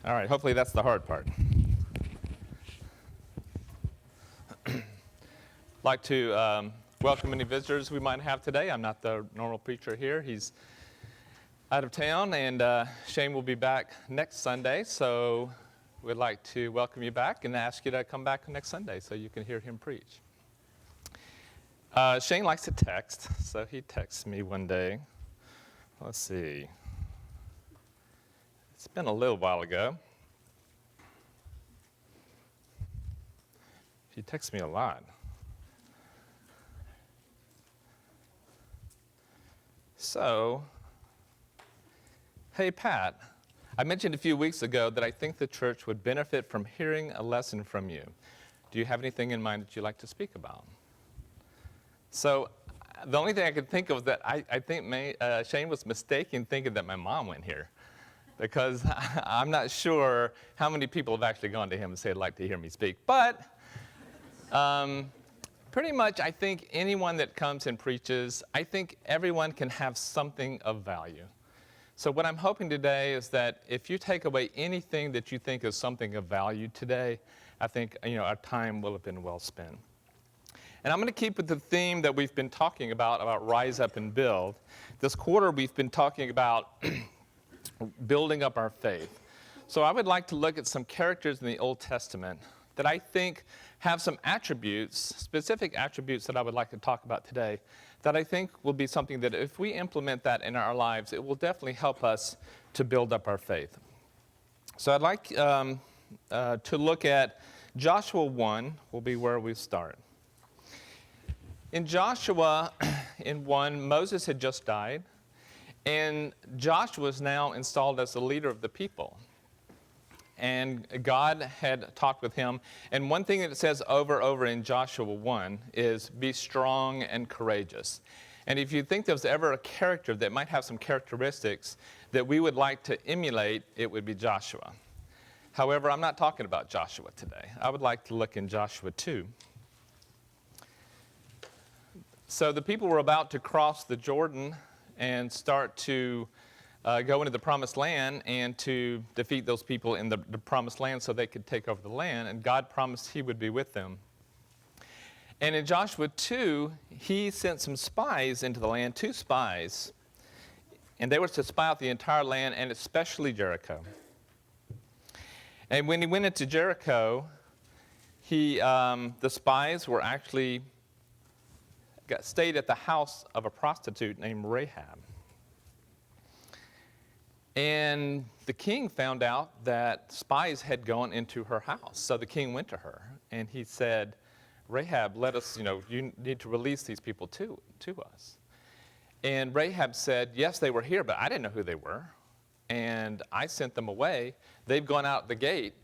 All right, hopefully that's the hard part. Like to welcome any visitors we might have today. I'm not the normal preacher here. He's out of town, and Shane will be back next Sunday, so we'd like to welcome you back and ask you to come back next Sunday so you can hear him preach. Shane likes to text, so he texted me one day. Let's see. It's been a little while ago. He texts me a lot. So, hey Pat, I mentioned a few weeks ago that I think the church would benefit from hearing a lesson from you. Do you have anything in mind that you'd like to speak about? So, the only thing I could think of is that I think Shane was mistaken thinking that my mom went here. Because I'm not sure how many people have actually gone to him and said, I'd like to hear me speak. But pretty much, I think anyone that comes and preaches, I think everyone can have something of value. So what I'm hoping today is that if you take away anything that you think is something of value today, I think our time will have been well spent. And I'm going to keep with the theme that we've been talking about rise up and build. This quarter, we've been talking about building up our faith. So I would like to look at some characters in the Old Testament that I think have some attributes, specific attributes that I would like to talk about today, that I think will be something that if we implement that in our lives, it will definitely help us to build up our faith. So I'd like to look at Joshua 1, will be where we start. In Joshua, in 1, Moses had just died. And Joshua is now installed as the leader of the people. And God had talked with him. And one thing that it says over in Joshua 1 is, be strong and courageous. And if you think there's ever a character that might have some characteristics that we would like to emulate, it would be Joshua. However, I'm not talking about Joshua today. I would like to look in Joshua 2. So the people were about to cross the Jordan and start to go into the promised land and to defeat those people in the promised land so they could take over the land. And God promised he would be with them. And in Joshua 2, he sent some spies into the land, 2 spies. And they were to spy out the entire land and especially Jericho. And when he went into Jericho, the spies were actually stayed at the house of a prostitute named Rahab. And the king found out that spies had gone into her house. So the king went to her and he said, Rahab, you need to release these people to us. And Rahab said, yes, they were here, but I didn't know who they were. And I sent them away. They've gone out the gate.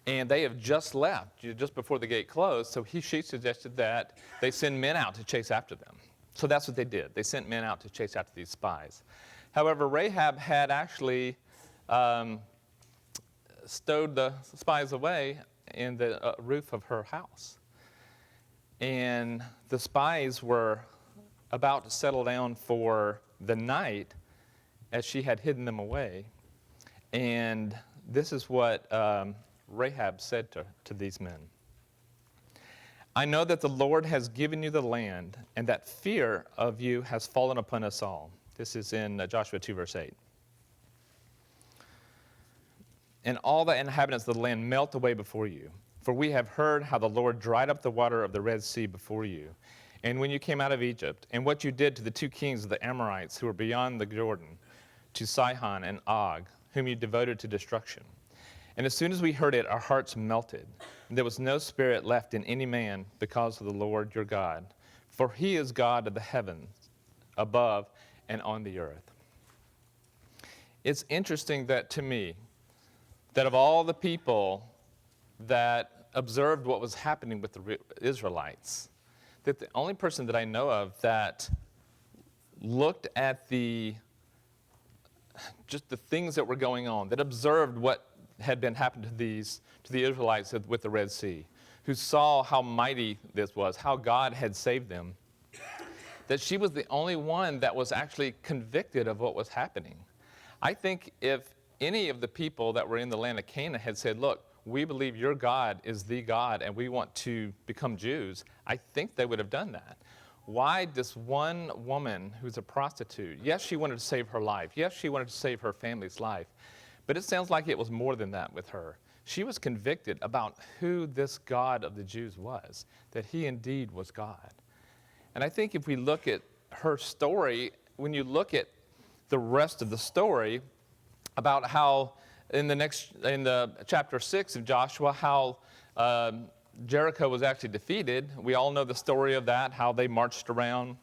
And they have just left, just before the gate closed. So she suggested that they send men out to chase after them. So that's what they did. They sent men out to chase after these spies. However, Rahab had actually stowed the spies away in the roof of her house. And the spies were about to settle down for the night as she had hidden them away. And this is what Rahab said to these men. I know that the Lord has given you the land, and that fear of you has fallen upon us all. This is in Joshua 2, verse 8. And all the inhabitants of the land melt away before you. For we have heard how the Lord dried up the water of the Red Sea before you, and when you came out of Egypt, and what you did to the 2 kings of the Amorites who were beyond the Jordan, to Sihon and Og, whom you devoted to destruction. And as soon as we heard it, our hearts melted. And there was no spirit left in any man because of the Lord your God. For he is God of the heavens, above and on the earth. It's interesting that to me, that of all the people that observed what was happening with the Israelites, that the only person that I know of that looked at just the things that were going on, that observed what had been happening to the Israelites with the Red Sea, who saw how mighty this was, how God had saved them, that she was the only one that was actually convicted of what was happening. I think if any of the people that were in the land of Canaan had said, look, we believe your God is the God and we want to become Jews, I think they would have done that. Why this one woman who's a prostitute? Yes, she wanted to save her life. Yes, she wanted to save her family's life. But it sounds like it was more than that with her. She was convicted about who this God of the Jews was, that he indeed was God. And I think if we look at her story, when you look at the rest of the story about how in the chapter 6 of Joshua, how Jericho was actually defeated. We all know the story of that, how they marched around,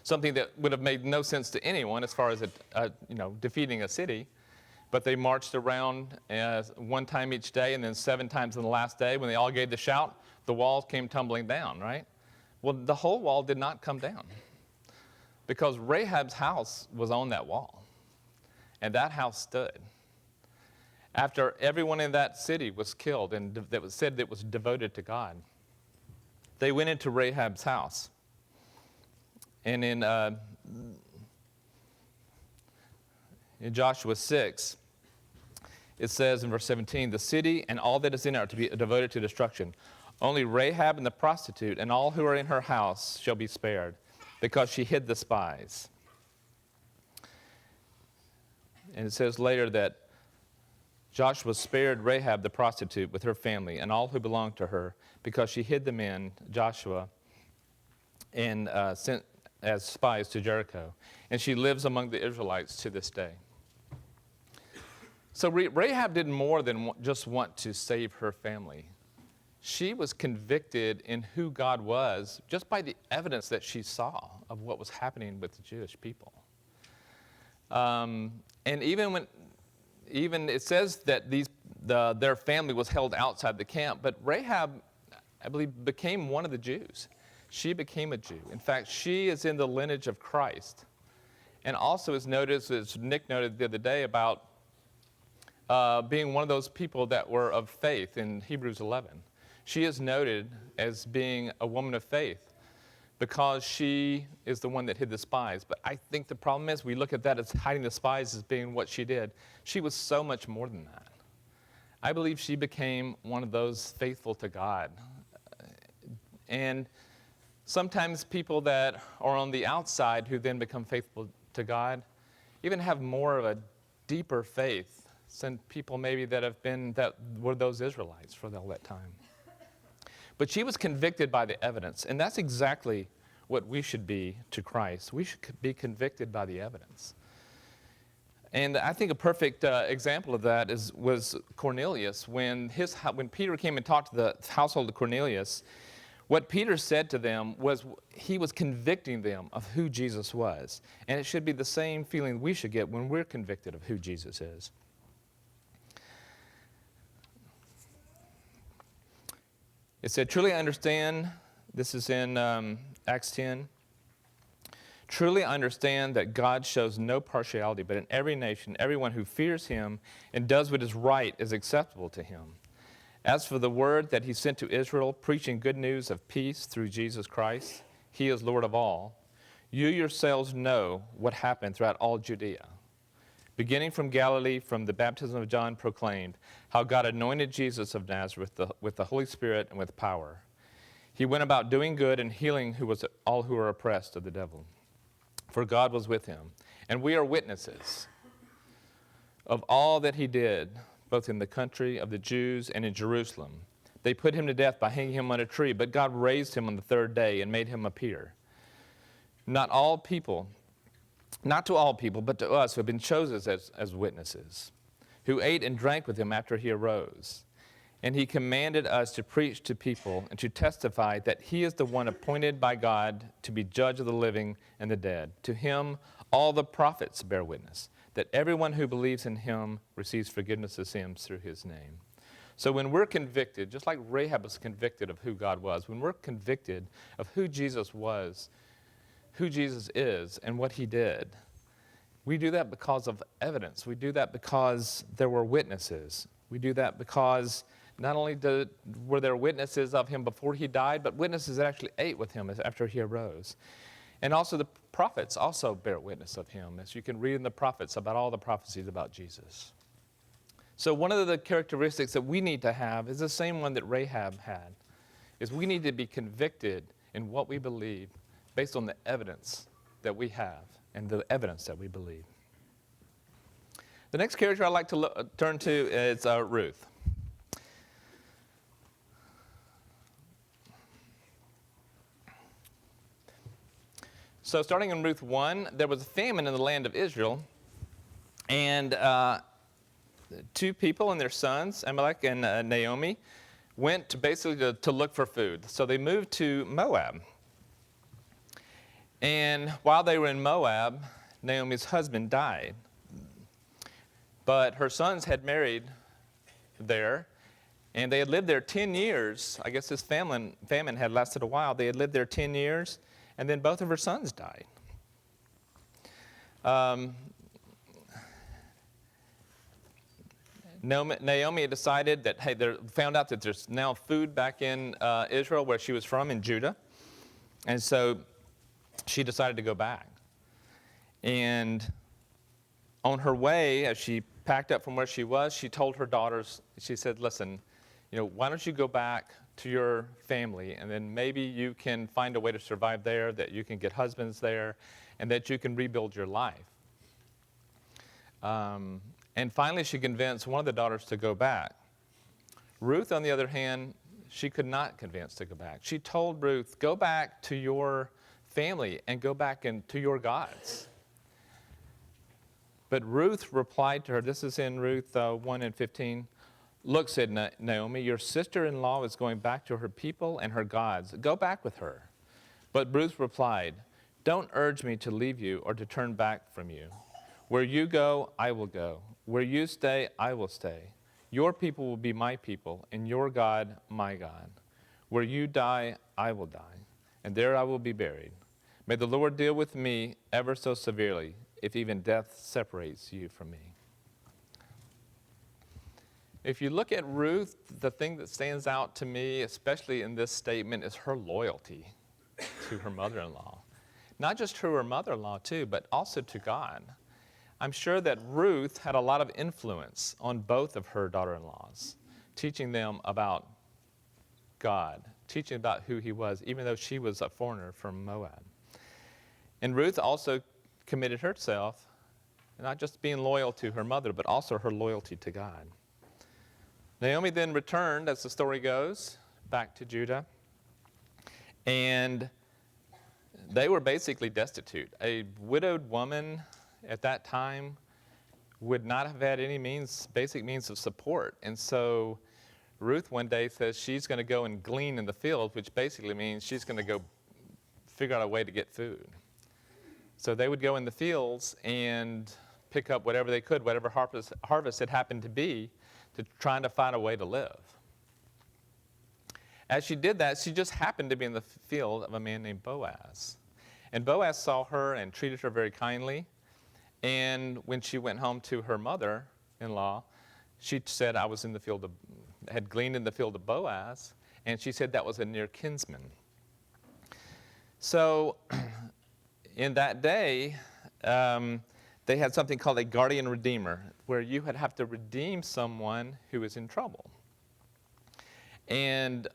something that would have made no sense to anyone as far as defeating a city. But they marched around one time each day, and then 7 times on the last day, when they all gave the shout, the walls came tumbling down, right? Well, the whole wall did not come down because Rahab's house was on that wall, and that house stood. After everyone in that city was killed and that was said that was devoted to God, they went into Rahab's house. And in Joshua 6, it says in verse 17, the city and all that is in it are to be devoted to destruction. Only Rahab and the prostitute and all who are in her house shall be spared, because she hid the spies. And it says later that Joshua spared Rahab the prostitute with her family and all who belonged to her, because she hid the men, Joshua, and sent as spies to Jericho. And she lives among the Israelites to this day. So Rahab did more than just want to save her family. She was convicted in who God was just by the evidence that she saw of what was happening with the Jewish people. And even it says that their family was held outside the camp, but Rahab, I believe, became one of the Jews. She became a Jew. In fact, she is in the lineage of Christ. And also is noticed, as Nick noted the other day, about being one of those people that were of faith in Hebrews 11. She is noted as being a woman of faith because she is the one that hid the spies. But I think the problem is we look at that as hiding the spies as being what she did. She was so much more than that. I believe she became one of those faithful to God. And sometimes people that are on the outside who then become faithful to God even have more of a deeper faith than people maybe that were those Israelites for all that time. But she was convicted by the evidence, and that's exactly what we should be to Christ. We should be convicted by the evidence. And I think a perfect example of that was Cornelius. When Peter came and talked to the household of Cornelius, what Peter said to them was he was convicting them of who Jesus was. And it should be the same feeling we should get when we're convicted of who Jesus is. It said, truly understand, this is in Acts 10, truly understand that God shows no partiality, but in every nation, everyone who fears him and does what is right is acceptable to him. As for the word that he sent to Israel, preaching good news of peace through Jesus Christ, he is Lord of all. You yourselves know what happened throughout all Judea, beginning from Galilee, from the baptism of John proclaimed, how God anointed Jesus of Nazareth with the Holy Spirit and with power. He went about doing good and healing all who were oppressed of the devil, for God was with him. And we are witnesses of all that he did, both in the country of the Jews and in Jerusalem. They put him to death by hanging him on a tree, but God raised him on the 3rd day and made him appear. Not to all people, but to us who have been chosen as witnesses, who ate and drank with him after he arose. And he commanded us to preach to people and to testify that he is the one appointed by God to be judge of the living and the dead. To him all the prophets bear witness, that everyone who believes in him receives forgiveness of sins through his name. So when we're convicted, just like Rahab was convicted of who God was, when we're convicted of who Jesus was, who Jesus is, and what he did, we do that because of evidence. We do that because there were witnesses. We do that because not only were there witnesses of him before he died, but witnesses that actually ate with him after he arose. And also the prophets also bear witness of him, as you can read in the prophets about all the prophecies about Jesus. So one of the characteristics that we need to have is the same one that Rahab had, is we need to be convicted in what we believe based on the evidence that we have and the evidence that we believe. The next character I'd like to turn to is Ruth. So starting in Ruth 1, there was a famine in the land of Israel, and two people and their sons, Amalek and Naomi, went basically to look for food. So they moved to Moab. And while they were in Moab, Naomi's husband died. But her sons had married there, and they had lived there 10 years. I guess this famine had lasted a while. They had lived there 10 years, and then both of her sons died. Naomi had decided that, hey, they found out that there's now food back in Israel, where she was from, in Judah. And so she decided to go back. And on her way, as she packed up from where she was, she told her daughters, she said, listen, why don't you go back to your family, and then maybe you can find a way to survive there, that you can get husbands there, and that you can rebuild your life. And finally, she convinced one of the daughters to go back. Ruth, on the other hand, she could not convince to go back. She told Ruth, go back to your family and go back to your gods. But Ruth replied to her, this is in Ruth 1:15, look, said Naomi, your sister-in-law is going back to her people and her gods. Go back with her. But Ruth replied, don't urge me to leave you or to turn back from you. Where you go, I will go. Where you stay, I will stay. Your people will be my people, and your God, my God. Where you die, I will die, and there I will be buried. May the Lord deal with me ever so severely, if even death separates you from me. If you look at Ruth, the thing that stands out to me, especially in this statement, is her loyalty to her mother-in-law. Not just to her mother-in-law, too, but also to God. I'm sure that Ruth had a lot of influence on both of her daughter-in-laws, teaching them about God, teaching about who he was, even though she was a foreigner from Moab. And Ruth also committed herself, not just being loyal to her mother, but also her loyalty to God. Naomi then returned, as the story goes, back to Judah, and they were basically destitute. A widowed woman at that time would not have had any basic means of support. And so Ruth one day says she's going to go and glean in the field, which basically means she's going to go figure out a way to get food. So they would go in the fields and pick up whatever they could, whatever harvest it happened to be, to trying to find a way to live. As she did that, she just happened to be in the field of a man named Boaz. And Boaz saw her and treated her very kindly. And when she went home to her mother-in-law, she said, I was in the field had gleaned in the field of Boaz, and she said that was a near kinsman. So in that day, they had something called a guardian redeemer, where you would have to redeem someone who was in trouble. And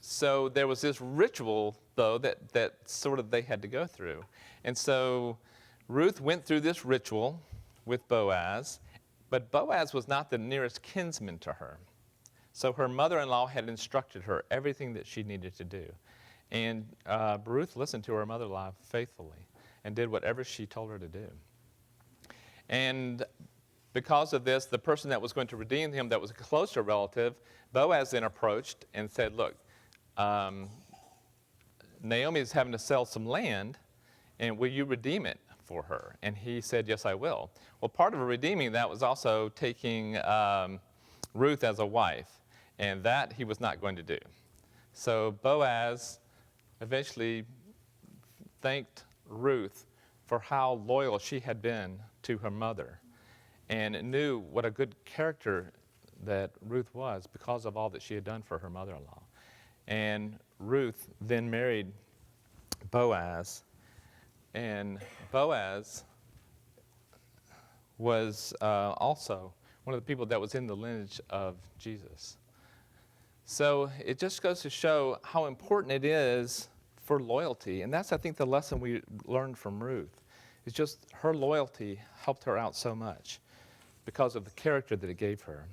so there was this ritual, though, that sort of they had to go through. And so Ruth went through this ritual with Boaz, but Boaz was not the nearest kinsman to her. So her mother-in-law had instructed her everything that she needed to do. And Ruth listened to her mother-in-law faithfully and did whatever she told her to do. And because of this, the person that was going to redeem him, that was a closer relative, Boaz then approached and said, look, Naomi is having to sell some land, and will you redeem it for her? And he said, yes, I will. Well, part of redeeming that was also taking Ruth as a wife, and that he was not going to do. So Boaz eventually thanked Ruth for how loyal she had been to her mother, and knew what a good character that Ruth was because of all that she had done for her mother-in-law. And Ruth then married Boaz. And Boaz was also one of the people that was in the lineage of Jesus. So it just goes to show how important it is for loyalty. And that's, I think, the lesson we learned from Ruth. It's just her loyalty helped her out so much because of the character that it gave her.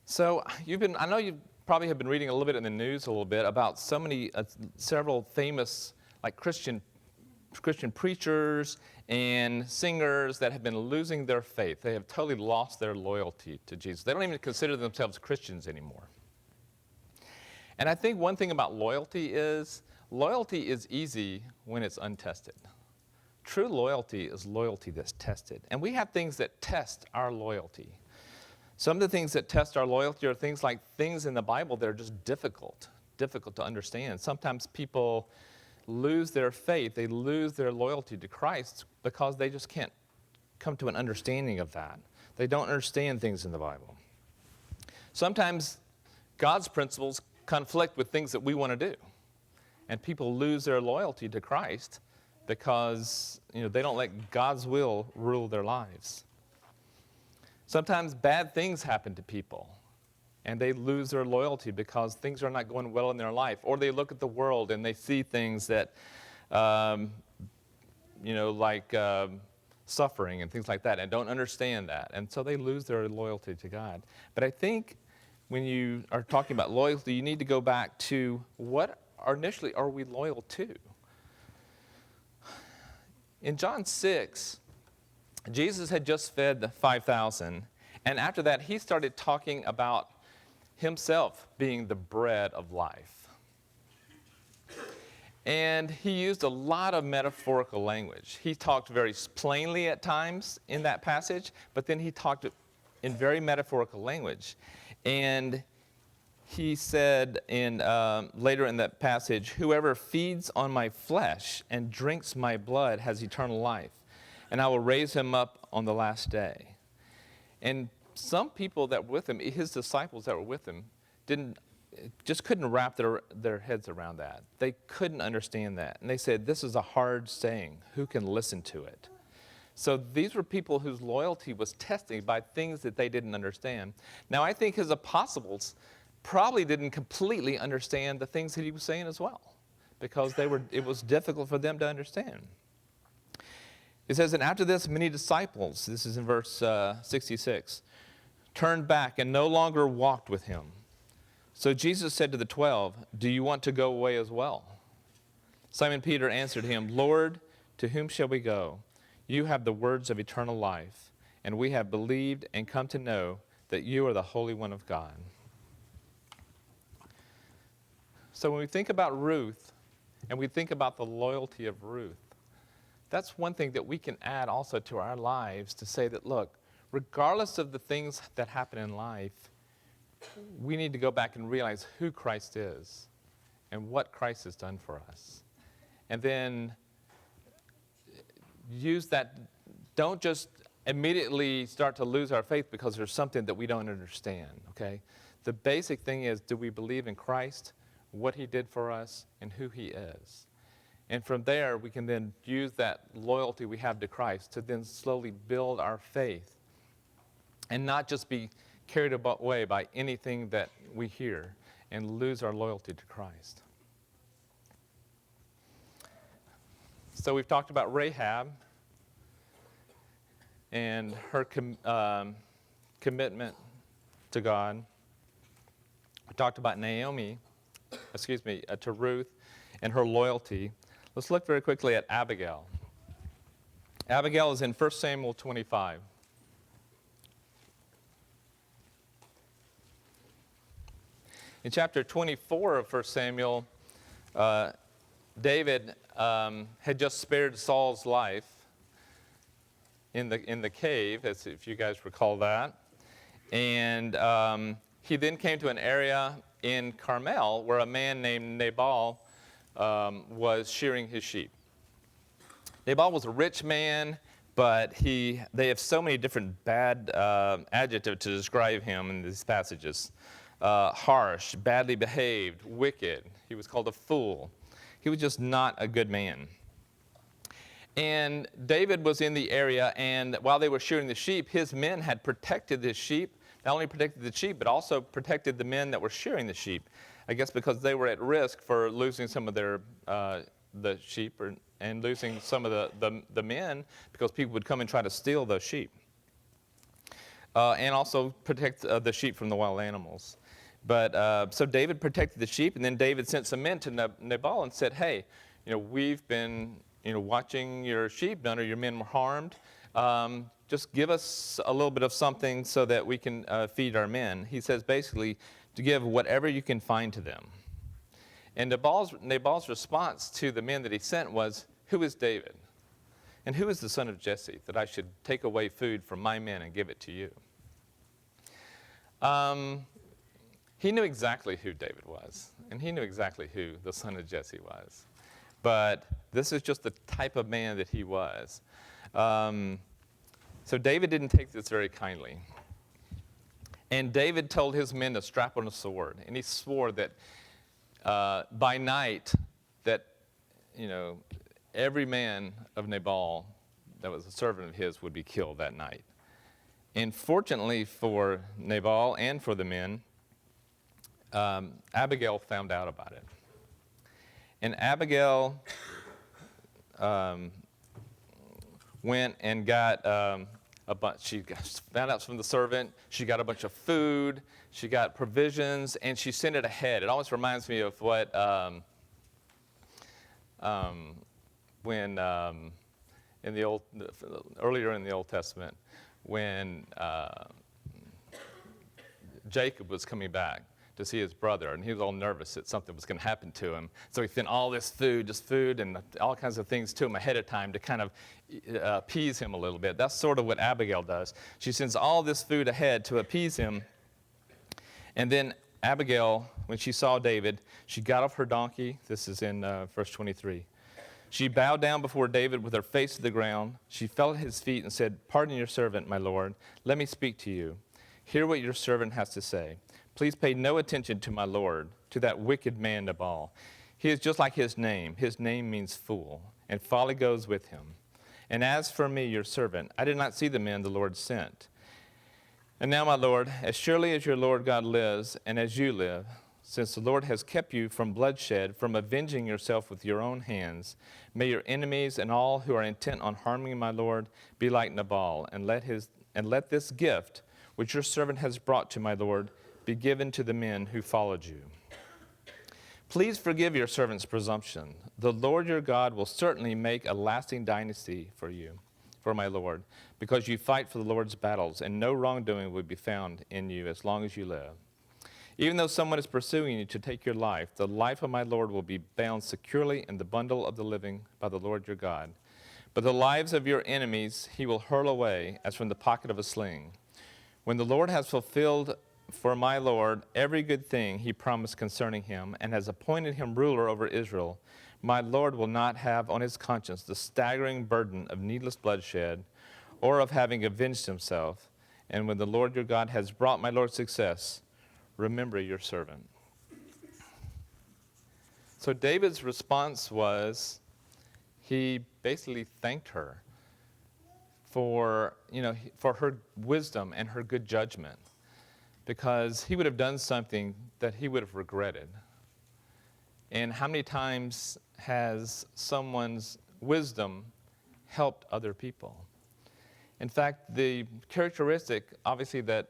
So I know you probably have been reading a little bit in the news a little bit about so many, several famous like Christian preachers and singers that have been losing their faith. They have totally lost their loyalty to Jesus. They don't even consider themselves Christians anymore. And I think one thing about loyalty is easy when it's untested. True loyalty is loyalty that's tested. And we have things that test our loyalty. Some of the things that test our loyalty are things like things in the Bible that are just difficult to understand. Sometimes people lose their faith, they lose their loyalty to Christ because they just can't come to an understanding of that. They don't understand things in the Bible. Sometimes God's principles conflict with things that we want to do. And people lose their loyalty to Christ because they don't let God's will rule their lives. Sometimes bad things happen to people, and they lose their loyalty because things are not going well in their life. Or they look at the world and they see things that, like suffering and things like that, and don't understand that. And so they lose their loyalty to God. But I think when you are talking about loyalty, you need to go back to what initially are we loyal to? In John 6, Jesus had just fed the 5,000, and after that, he started talking about himself being the bread of life. And he used a lot of metaphorical language. He talked very plainly at times in that passage, but then he talked in very metaphorical language. And he said later in that passage, "Whoever feeds on my flesh and drinks my blood has eternal life, and I will raise him up on the last day." And some people that were with him, his disciples that were with him, just couldn't wrap their heads around that. They couldn't understand that. And they said, "This is a hard saying. Who can listen to it?" So these were people whose loyalty was tested by things that they didn't understand. Now, I think his apostles probably didn't completely understand the things that he was saying as well, because it was difficult for them to understand. It says, "And after this, many disciples," this is in verse 66, "turned back and no longer walked with him. So Jesus said to the 12, 'Do you want to go away as well?' Simon Peter answered him, 'Lord, to whom shall we go? You have the words of eternal life, and we have believed and come to know that you are the Holy One of God.'" So when we think about Ruth, and we think about the loyalty of Ruth, that's one thing that we can add also to our lives to say that, look, regardless of the things that happen in life, we need to go back and realize who Christ is and what Christ has done for us. And then use that. Don't just immediately start to lose our faith because there's something that we don't understand, okay? The basic thing is, do we believe in Christ, what he did for us, and who he is? And from there, we can then use that loyalty we have to Christ to then slowly build our faith and not just be carried away by anything that we hear and lose our loyalty to Christ. So we've talked about Rahab and her commitment to God. We talked about to Ruth and her loyalty. Let's look very quickly at Abigail. Abigail is in 1 Samuel 25. In chapter 24 of 1 Samuel, David had just spared Saul's life in the cave, if you guys recall that. And he then came to an area in Carmel where a man named Nabal was shearing his sheep. Nabal was a rich man, but they have so many different bad adjectives to describe him in these passages. Harsh, badly behaved, wicked. He was called a fool. He was just not a good man. And David was in the area, and while they were shearing the sheep, his men had protected the sheep. Not only protected the sheep, but also protected the men that were shearing the sheep. I guess because they were at risk for losing some of their the sheep and losing some of the men because people would come and try to steal those sheep. And also protect the sheep from the wild animals. But so David protected the sheep, and then David sent some men to Nabal and said, hey, we've been watching your sheep. None of your men were harmed. Just give us a little bit of something so that we can feed our men. He says basically to give whatever you can find to them. And Nabal's response to the men that he sent was, who is David? And who is the son of Jesse that I should take away food from my men and give it to you? He knew exactly who David was, and he knew exactly who the son of Jesse was. But this is just the type of man that he was. So David didn't take this very kindly. And David told his men to strap on a sword, and he swore that by night that, every man of Nabal that was a servant of his would be killed that night. And fortunately for Nabal and for the men, Abigail found out about it. And Abigail went and got a bunch. She found out from the servant. She got a bunch of food. She got provisions, and she sent it ahead. It always reminds me of what when in the earlier in the Old Testament, when Jacob was coming back to see his brother, and he was all nervous that something was going to happen to him. So he sent all this food, just food and all kinds of things to him ahead of time to kind of appease him a little bit. That's sort of what Abigail does. She sends all this food ahead to appease him. And then Abigail, when she saw David, she got off her donkey. This is in verse 23. She bowed down before David with her face to the ground. She fell at his feet and said, "Pardon your servant, my lord. Let me speak to you. Hear what your servant has to say. Please pay no attention to my lord, to that wicked man Nabal. He is just like his name. His name means fool, and folly goes with him. And as for me, your servant, I did not see the men the Lord sent. And now, my lord, as surely as your Lord God lives, and as you live, since the Lord has kept you from bloodshed, from avenging yourself with your own hands, may your enemies and all who are intent on harming my lord be like Nabal, and let this gift which your servant has brought to my lord be given to the men who followed you. Please forgive your servant's presumption. The Lord your God will certainly make a lasting dynasty for you, for my lord, because you fight for the Lord's battles, and no wrongdoing will be found in you as long as you live. Even though someone is pursuing you to take your life, the life of my lord will be bound securely in the bundle of the living by the Lord your God. But the lives of your enemies he will hurl away as from the pocket of a sling. When the Lord has fulfilled for my lord every good thing he promised concerning him, and has appointed him ruler over Israel, my lord will not have on his conscience the staggering burden of needless bloodshed, or of having avenged himself. And when the Lord your God has brought my lord success, remember your servant." So David's response was, he basically thanked her for her wisdom and her good judgment, because he would have done something that he would have regretted. And how many times has someone's wisdom helped other people? In fact, the characteristic, obviously, that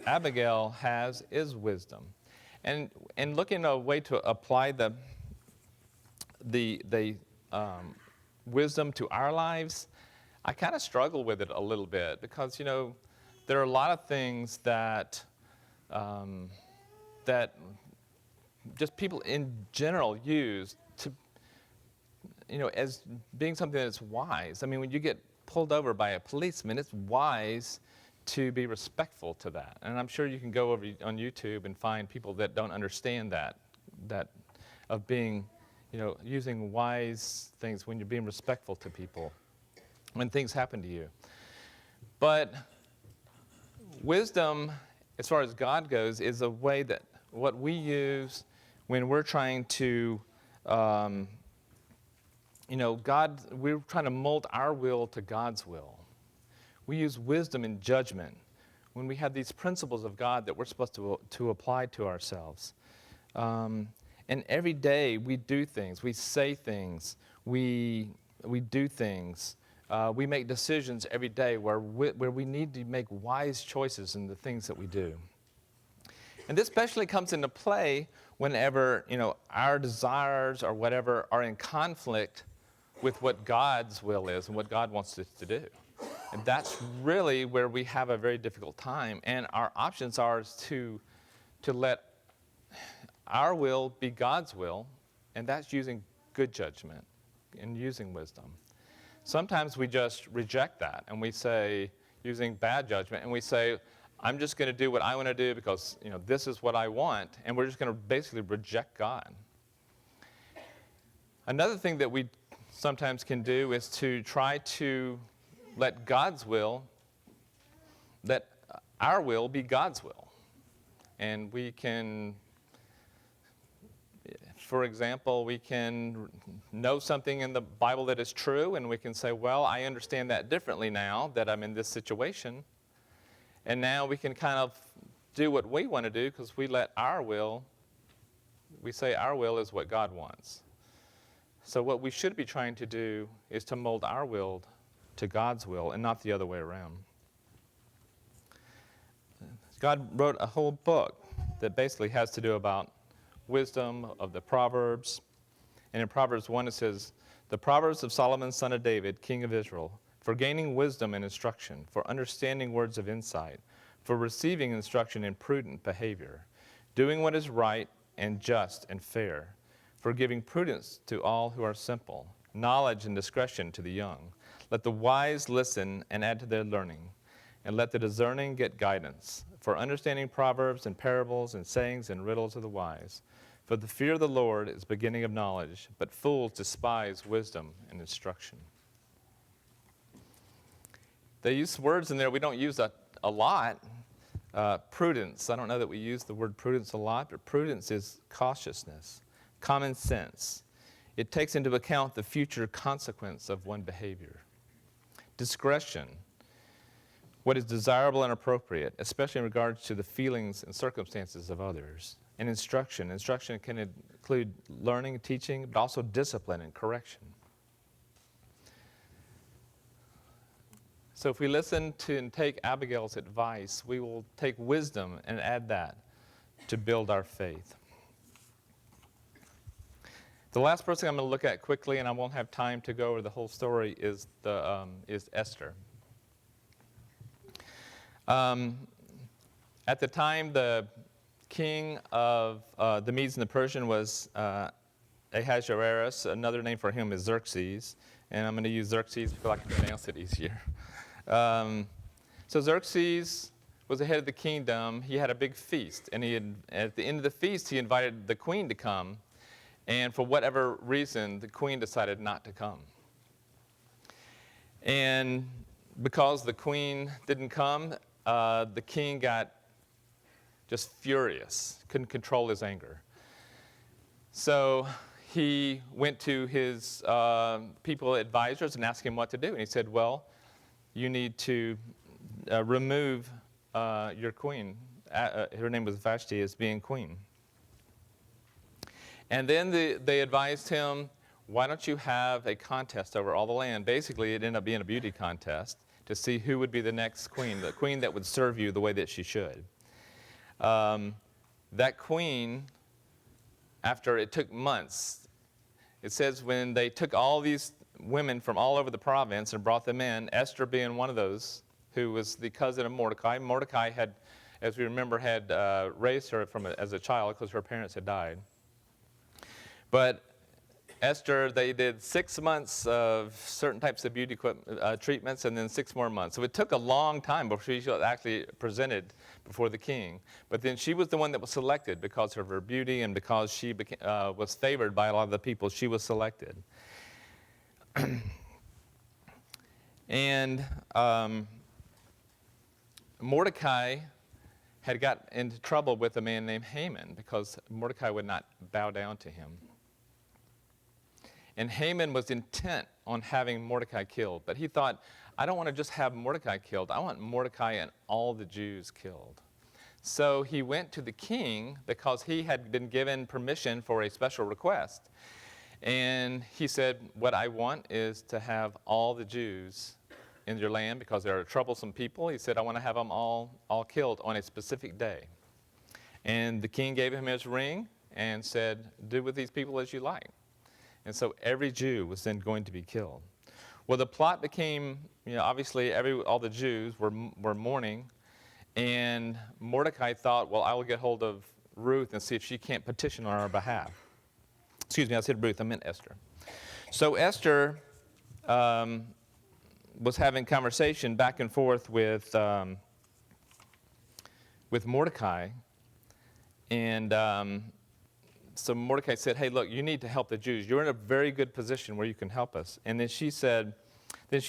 Abigail has is wisdom. And looking at a way to apply the wisdom to our lives, I kind of struggle with it a little bit, because, there are a lot of things that that just people in general use to, as being something that's wise. I mean, when you get pulled over by a policeman, it's wise to be respectful to that. And I'm sure you can go over on YouTube and find people that don't understand that of being, using wise things when you're being respectful to people when things happen to you. But wisdom, as far as God goes, is a way that what we use when we're trying to we're trying to mold our will to God's will. We use wisdom and judgment when we have these principles of God that we're supposed to apply to ourselves. And every day we do things, we say things, we do things. We make decisions every day where we need to make wise choices in the things that we do. And this especially comes into play whenever, our desires or whatever are in conflict with what God's will is and what God wants us to do. And that's really where we have a very difficult time. And our options are to let our will be God's will, and that's using good judgment and using wisdom. Sometimes we just reject that, and we say, using bad judgment, and we say, I'm just going to do what I want to do because, this is what I want, and we're just going to basically reject God. Another thing that we sometimes can do is to try to let our will be God's will. And we can, for example, we can know something in the Bible that is true, and we can say, well, I understand that differently now that I'm in this situation. And now we can kind of do what we want to do because we say our will is what God wants. So what we should be trying to do is to mold our will to God's will and not the other way around. God wrote a whole book that basically has to do about wisdom of the Proverbs. And in Proverbs 1 it says, the Proverbs of Solomon, son of David, king of Israel, for gaining wisdom and instruction, for understanding words of insight, for receiving instruction in prudent behavior, doing what is right and just and fair, for giving prudence to all who are simple, knowledge and discretion to the young. Let the wise listen and add to their learning, and let the discerning get guidance, for understanding proverbs and parables and sayings and riddles of the wise. For the fear of the Lord is beginning of knowledge, but fools despise wisdom and instruction. They use words in there we don't use a lot. Prudence. I don't know that we use the word prudence a lot, but prudence is cautiousness, common sense. It takes into account the future consequence of one behavior. Discretion, what is desirable and appropriate, especially in regards to the feelings and circumstances of others. And instruction. Instruction can include learning, teaching, but also discipline and correction. So if we listen to and take Abigail's advice, we will take wisdom and add that to build our faith. The last person I'm going to look at quickly, and I won't have time to go over the whole story, is Esther. At the time, the king of the Medes and the Persian was Ahasuerus. Another name for him is Xerxes, and I'm going to use Xerxes because I can pronounce it easier. So Xerxes was the head of the kingdom. He had a big feast, and at the end of the feast, he invited the queen to come, and for whatever reason, the queen decided not to come. And because the queen didn't come, the king got just furious, couldn't control his anger. So he went to his people advisors and asked him what to do. And he said, well, you need to remove your queen. Her name was Vashti, as being queen. And then they advised him, why don't you have a contest over all the land? Basically, it ended up being a beauty contest to see who would be the next queen, the queen that would serve you the way that she should. That queen, after it took months, it says when they took all these women from all over the province and brought them in, Esther being one of those, who was the cousin of Mordecai. Mordecai had, as we remember, had raised her as a child because her parents had died. But Esther, they did 6 months of certain types of beauty treatments and then 6 more months. So it took a long time before she was actually presented before the king. But then she was the one that was selected because of her beauty and because she was favored by a lot of the people. She was selected. And Mordecai had got into trouble with a man named Haman because Mordecai would not bow down to him. And Haman was intent on having Mordecai killed. But he thought, I don't want to just have Mordecai killed. I want Mordecai and all the Jews killed. So he went to the king because he had been given permission for a special request. And he said, what I want is to have all the Jews in your land because they're troublesome people. He said, I want to have them all killed on a specific day. And the king gave him his ring and said, do with these people as you like. And so every Jew was then going to be killed. Well, the plot became, obviously all the Jews were mourning. And Mordecai thought, well, I will get hold of Ruth and see if she can't petition on our behalf. Excuse me, I said Ruth, I meant Esther. So Esther was having conversation back and forth with Mordecai. And so Mordecai said, hey, look, you need to help the Jews. You're in a very good position where you can help us. And then she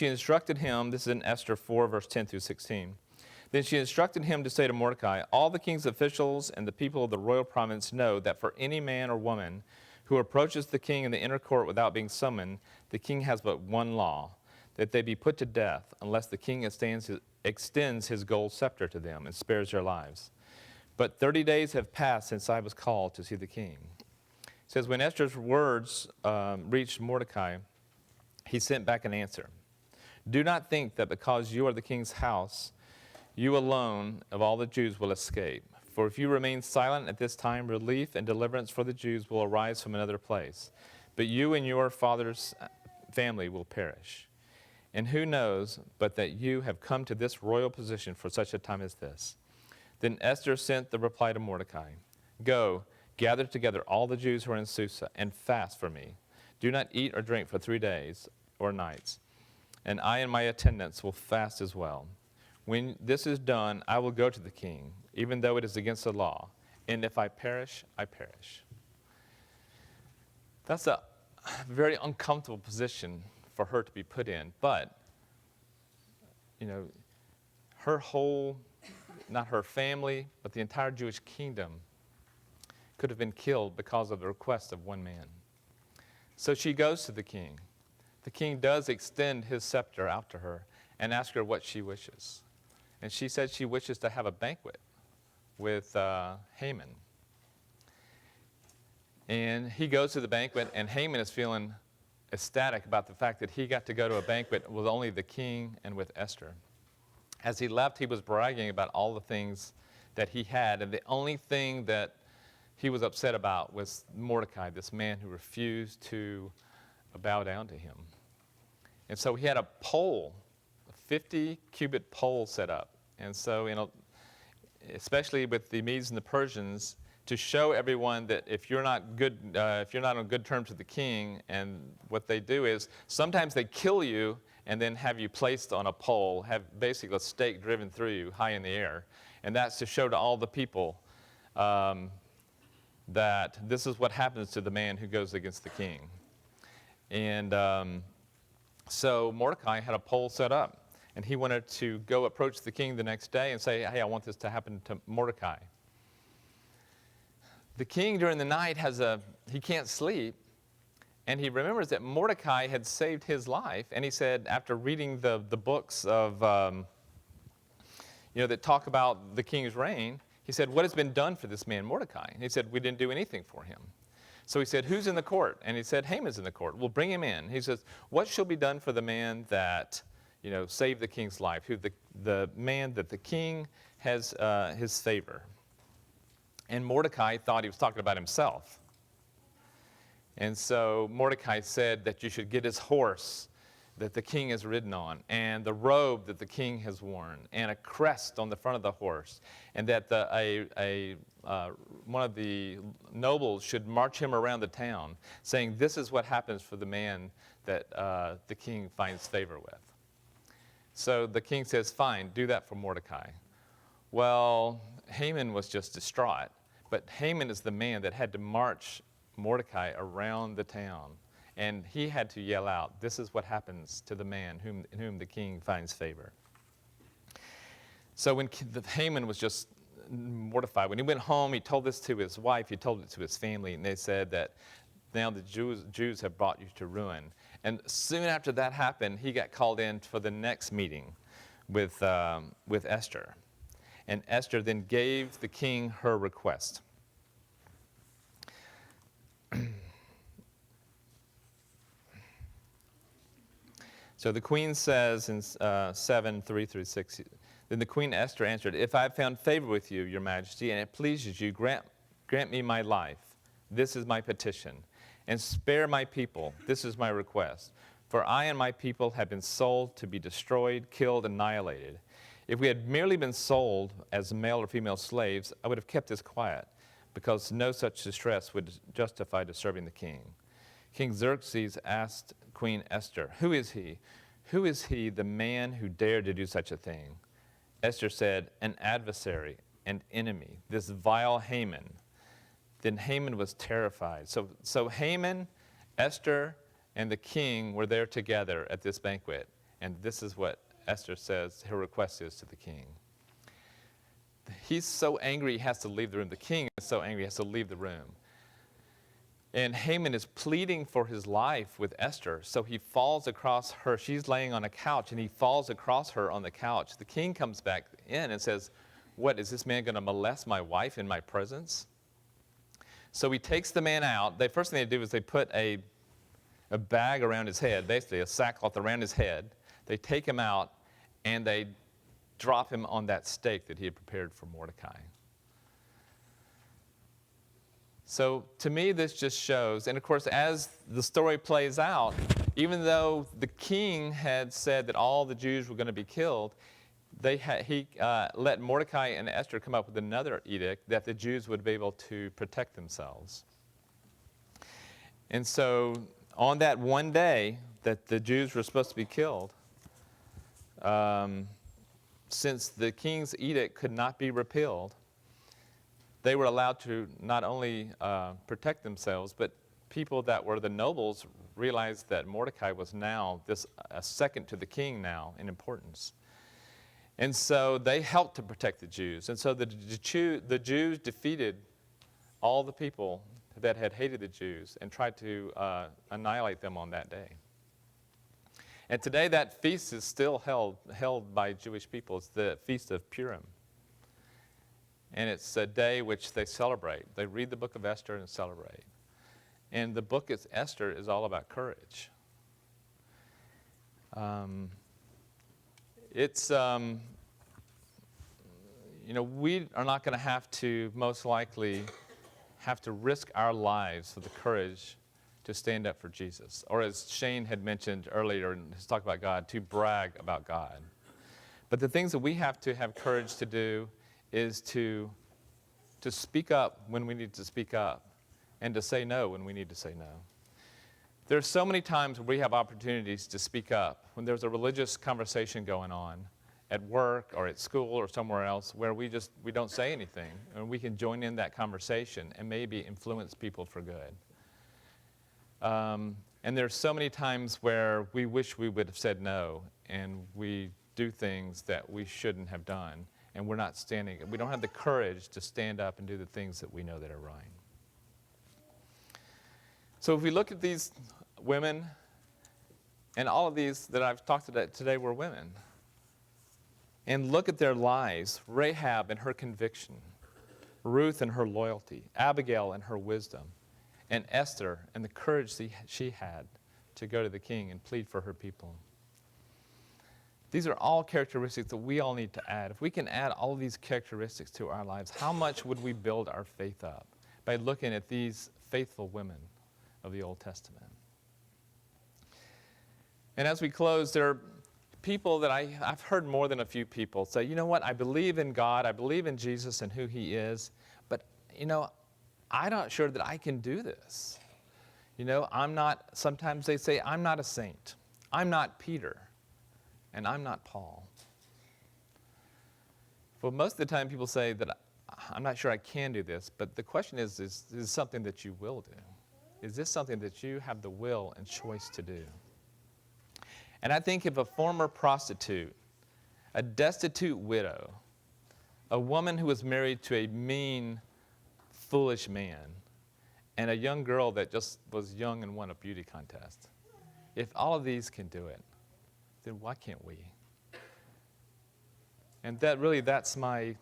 instructed him, this is in Esther 4, verse 10 through 16. Then she instructed him to say to Mordecai, all the king's officials and the people of the royal province know that for any man or woman who approaches the king in the inner court without being summoned, the king has but one law, that they be put to death unless the king extends his gold scepter to them and spares their lives. But 30 days have passed since I was called to see the king. It says, when Esther's words reached Mordecai, he sent back an answer. Do not think that because you are the king's house, you alone of all the Jews will escape. For if you remain silent at this time, relief and deliverance for the Jews will arise from another place. But you and your father's family will perish. And who knows but that you have come to this royal position for such a time as this? Then Esther sent the reply to Mordecai, go, gather together all the Jews who are in Susa, and fast for me. Do not eat or drink for 3 days or nights, and I and my attendants will fast as well. When this is done, I will go to the king, even though it is against the law, and if I perish, I perish. That's a very uncomfortable position for her to be put in, but, her whole, not her family, but the entire Jewish kingdom could have been killed because of the request of one man. So she goes to the king. The king does extend his scepter out to her and ask her what she wishes. And she said she wishes to have a banquet with Haman. And he goes to the banquet, and Haman is feeling ecstatic about the fact that he got to go to a banquet with only the king and with Esther. As he left, he was bragging about all the things that he had, and the only thing that he was upset about was Mordecai, this man who refused to bow down to him. And so he had a pole, a 50-cubit pole set up. And so, especially with the Medes and the Persians, to show everyone that if you're not on good terms with the king, and what they do is sometimes they kill you and then have you placed on a pole, have basically a stake driven through you high in the air. And that's to show to all the people that this is what happens to the man who goes against the king. And so Mordecai had a pole set up, and he wanted to go approach the king the next day and say, hey, I want this to happen to Mordecai. The king during the night he can't sleep, and he remembers that Mordecai had saved his life. And he said, after reading the books of, that talk about the king's reign, he said, what has been done for this man Mordecai? And he said, we didn't do anything for him. So he said, who's in the court? And he said, Haman's in the court. We'll bring him in. He says, what shall be done for the man that, saved the king's life, who the man that the king has his favor? And Mordecai thought he was talking about himself. And so Mordecai said that you should get his horse that the king has ridden on, and the robe that the king has worn, and a crest on the front of the horse, and that one of the nobles should march him around the town, saying, this is what happens for the man that the king finds favor with. So the king says, fine, do that for Mordecai. Well, Haman was just distraught, but Haman is the man that had to march Mordecai around the town. And he had to yell out, this is what happens to the man in whom the king finds favor. So when Haman was just mortified, when he went home, he told this to his wife, he told it to his family, and they said that Now the Jews have brought you to ruin. And soon after that happened, he got called in for the next meeting with Esther. And Esther then gave the king her request. So the queen says in 7:3-6, then the queen Esther answered, if I have found favor with you, your majesty, and it pleases you, grant me my life. This is my petition. And spare my people. This is my request. For I and my people have been sold to be destroyed, killed, annihilated. If we had merely been sold as male or female slaves, I would have kept this quiet, because no such distress would justify disturbing the king. King Xerxes asked Queen Esther, who is he? Who is he, the man who dared to do such a thing? Esther said, an adversary, an enemy, this vile Haman. Then Haman was terrified. So Haman, Esther, and the king were there together at this banquet. And this is what Esther says her request is to the king. He's so angry he has to leave the room. The king is so angry he has to leave the room. And Haman is pleading for his life with Esther. So he falls across her. She's laying on a couch, and he falls across her on the couch. The king comes back in and says, what, is this man going to molest my wife in my presence? So he takes the man out. The first thing they do is they put a bag around his head, basically a sackcloth around his head. They take him out, and they drop him on that stake that he had prepared for Mordecai. So to me, this just shows, and of course, as the story plays out, even though the king had said that all the Jews were going to be killed, he let Mordecai and Esther come up with another edict that the Jews would be able to protect themselves. And so on that one day that the Jews were supposed to be killed, since the king's edict could not be repealed, they were allowed to not only protect themselves, but people that were the nobles realized that Mordecai was now a second to the king now in importance. And so they helped to protect the Jews. And so the Jews defeated all the people that had hated the Jews and tried to annihilate them on that day. And today that feast is still held by Jewish people. It's the Feast of Purim. And it's a day which they celebrate. They read the book of Esther and celebrate. And the book of Esther is all about courage. We are not going to have to, most likely, have to risk our lives for the courage to stand up for Jesus. Or as Shane had mentioned earlier in his talk about God, to brag about God. But the things that we have to have courage to do is to speak up when we need to speak up and to say no when we need to say no. There's so many times where we have opportunities to speak up when there's a religious conversation going on at work or at school or somewhere else where we don't say anything, and we can join in that conversation and maybe influence people for good. And there's so many times where we wish we would have said no, and we do things that we shouldn't have done. And we don't have the courage to stand up and do the things that we know that are right. So if we look at these women, and all of these that I've talked about today were women, and look at their lives, Rahab and her conviction, Ruth and her loyalty, Abigail and her wisdom, and Esther and the courage she had to go to the king and plead for her people. These are all characteristics that we all need to add. If we can add all of these characteristics to our lives, how much would we build our faith up by looking at these faithful women of the Old Testament? And as we close, there are people that I've heard more than a few people say, you know what, I believe in God, I believe in Jesus and who he is, but, I'm not sure that I can do this. Sometimes they say, I'm not a saint. I'm not Peter. And I'm not Paul. Well, most of the time people say that I'm not sure I can do this, but the question is this something that you will do? Is this something that you have the will and choice to do? And I think if a former prostitute, a destitute widow, a woman who was married to a mean, foolish man, and a young girl that just was young and won a beauty contest. If all of these can do it, then why can't we? And that's my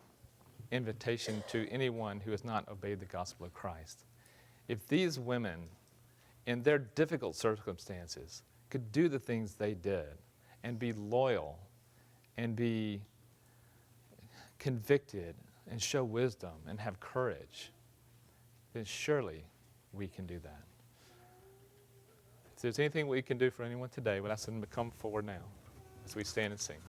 invitation to anyone who has not obeyed the gospel of Christ. If these women, in their difficult circumstances, could do the things they did and be loyal and be convicted and show wisdom and have courage, then surely we can do that. If there's anything we can do for anyone today, we'll ask them to come forward now as we stand and sing.